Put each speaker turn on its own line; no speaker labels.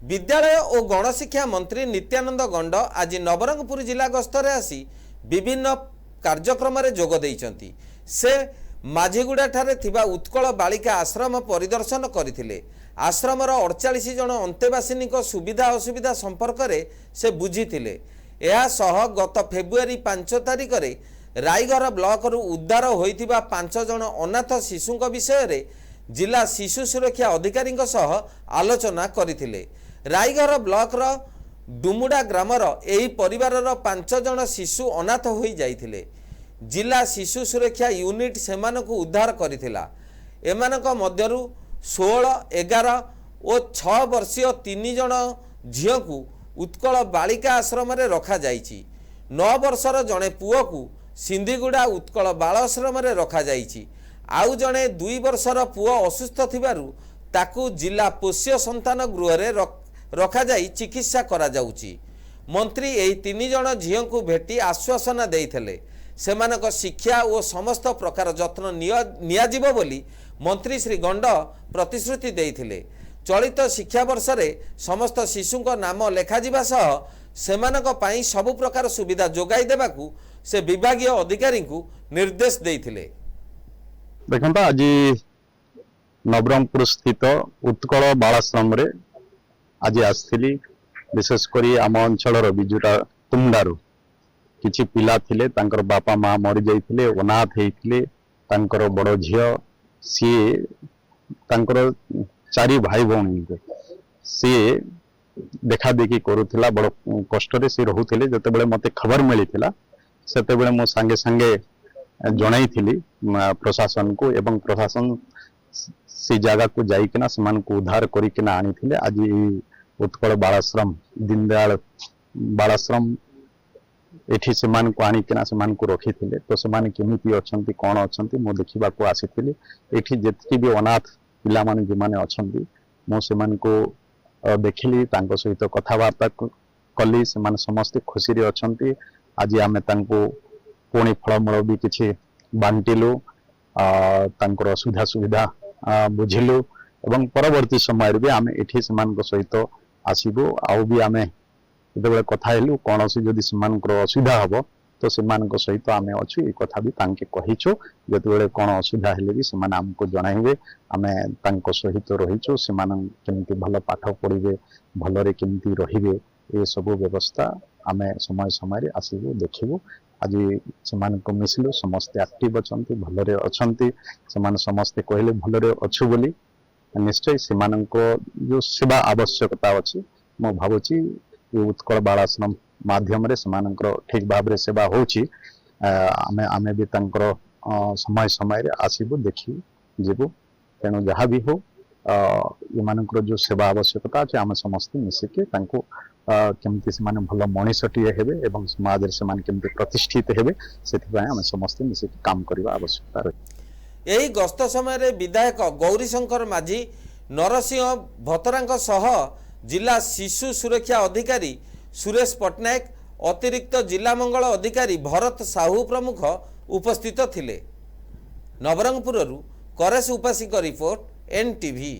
विद्यालय और गणशिक्षा मंत्री नित्यानंद गंड आज नवरंगपुर जिला गस्तरे आसी विभिन्न कार्यक्रम रे जोग देइचंती। से माझीगुड़ा ठारे थिबा उत्कल बालिका आश्रम परिदर्शन करथिले। आश्रमर 48 जन अंतेवासिनी सुविधा असुविधा संपर्क रे से बुझीथिले। एहा सह गत फेब्रुआरी 5 तारिख रे रायगढ़ ब्लॉक रु उद्धार होइथिबा 5 जन अनाथ शिशुक विषय रे जिला शिशु सुरक्षा अधिकारी सह आलोचना करथिले। रायगढ़ ब्लॉक रो डुमुडा ग्रामर एही परिवारर 5 जन शिशु अनाथ होई जाइथिले। जिला शिशु सुरक्षा यूनिट सेमानकु उद्धार करिथिला। एमानक मध्यरु 16, 11 और 6 वर्षीय 3 जन झियकु उत्कल बालिका आश्रम रे रखा जाइछि। 9 वर्षर जणे पुओकु सिंधीगुड़ा उत्कल बाल आश्रम रे रखा जाइछि। आउ जणे 2 वर्षर पुओ असुस्थ थिबारु ताकू जिला पोष्य संतान गृह रे रखा जाई चिकित्सा करा जाउची। मंत्री एही 3 जन झियकु भेटी आश्वासन देइथले। सेमानक शिक्षा और समस्त प्रकार जत्न नियाजिबो बोली मंत्री श्री गंड प्रतिश्रुति देइथिले। चलित शिक्षा वर्ष रे समस्त शिशुक नाम लेखा जिबा सह सेमानक पई सब प्रकार सुविधा जोगाई देबाकू से विभागीय अधिकारी को निर्देश देइथिले।
देखंता आज नवरंगपुर स्थित उत्कल बालाश्रम रे आज आसथिली। विशेषकर आम अंचल बिजुटा तुमडारू किछि पिला थिले, तांकर बापा माँ मरी जाइथिले, अनाथ हेइथिले। तांकर बड़ झियो सी तांकर 4 भाई भौणी सी देखा देखी करूथिला। बड़ कष्ट रे सी रहुथिले। जते बेले मते खबर मिलिथिला सेते बेले मो संगे संगे जणाइथिली प्रशासन को, एवं प्रशासन से जगह को जाइकिना समान को उद्धार करिकिना आनिथिले। आज उत्कल बालाश्रम दीनदयाल बालाश्रम एठी समान को आनिकिना समान को रखिथिले। तो समान केमिति अछंती कोन अछंती मो देखिबा को आसीथिले। एठी जेतकी भी अनाथ पिला माने जे माने अछंती मो समान को देखिली, तांको सहित कथावार्ता कली। समान समस्त खुशी रे अछंती। आज आमे तांको पुणी फलमूल भी किछि बांटिलु, तांकर सुविधा सुविधा बुझिलु एवं परवर्ती समय भी आमे एठी समान को सहित आसीबो। आउ भी आमे जब कथा हेलु कौन सी जदि सेमानकर असुविधा हम तो सेमान सहित आमे अच्छु। ये कथा भी तांके कहिछु। जतबेले कौन असुविधा हेले भी सेमान हमको जणाइबे। आमे तांको सहित रहिछु। सेमान केमति भल पाठ पढ़िबे, भलरे केमति रहिबे, ये सब व्यवस्था आमे समय समय रे आसीबो देखिबो। आज सेमान को मिसिलु, समस्त एक्टिव अछंती, भलरे अछंती। सेमान समस्त कहले भलरे अछु बोली निश्चय सेमाननको जो सेवा आवश्यकता अछि मो भाबुची ये उत्कल बालाश्रम माध्यम रे सेमानकर ठीक भाव रे सेवा होची। आमे आमे भी तांकर समय समय रे आसीबो देखि जेबो। तेणु जहाँ भी हो एमानकर जो सेवा आवश्यकता अछि आमे समस्त मिसिके तांको केमति सेमाने भल मनीषटीए हेबे एवं समाज रे सेमान केमति प्रतिष्ठित हेबे सेति पय आमे समस्त मिसिके काम करबा आवश्यकता रही।
एही गस्त समय रे विधायक गौरीशंकर माझी, नरसिंह भतरांक सह जिला शिशु सुरक्षा अधिकारी सुरेश पटनायक, अतिरिक्त जिला मंगल अधिकारी भरत साहू प्रमुख उपस्थित थिले। नवरंगपुररू करेश उपासी रिपोर्ट NTV।